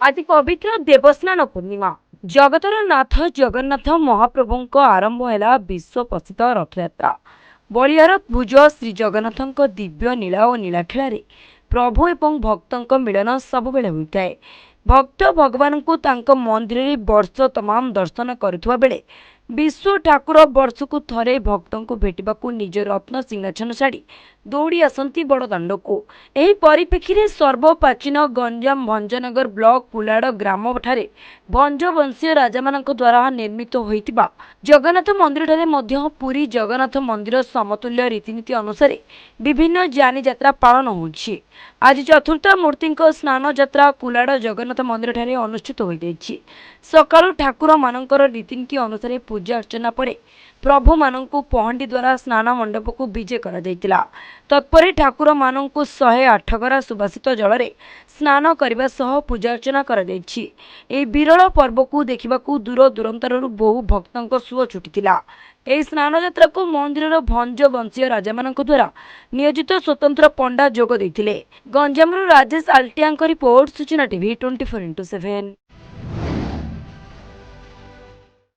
आज पवित्र देवस्नान पूर्णिमा जगतर नाथ जगन्नाथ महाप्रभु आरंभ है विश्व प्रसिद्ध रथयात्रा। बलियार भुज श्री जगन्नाथ दिव्य नीला और नीलाखेल प्रभु एवं भक्तों मिलन सब बेले होता है। भक्त भगवान को तांको मंदिर रे वर्ष तमाम दर्शन करुवा बेले विश्व ठाकुर वर्ष को थरे भक्तों को भेटवाक निज रत्न सिंहासन छाड़ी दौड़ी आसती बड़दाण्ड को। एही परिप्रेक्षी रे सर्वप्राचीन गंजाम भंजनगर ब्लॉक कुलाड़ ग्राम ठारे भंजवंशीय राजा मानक द्वारा निर्मित होइतिबा जगन्नाथ मंदिर ठारे मध्य पुरी जगन्नाथ मंदिर समतुल्य रीतिनीति अनुसार विभिन्न जानी यात्रा पालन होछि। आज चतुर्थ मूर्ति स्नान यात्रा कुलाड़ जगन्नाथ मंदिर ठारे अनुष्ठित हो जाइछि। सकाळु ठाकुर मानकर रीतिनीति अनुसार पूजा अर्चना पर प्रभु मानंकु पहंडी द्वारा स्नान मंडप को विजे करा जायतिला। तत्परे ठाकुर मानंकु 108 गरा सुबासित जल रे स्नान करबा सह पूजा अर्चना करा जायछि। ए विरल पर्व को देखिबाकू दूर दूरांतरु बहु भक्तंक सुଅ छुटितिला। एही स्नान यात्रा को मंदिर भंज वंशीय राजा मानक द्वारा नियोजित स्वतंत्र पंडा जोग दैथिले। गंजामरु राजेश आल्टियाଙ୍କ रिपोर्ट सूचना टीवी 24x7।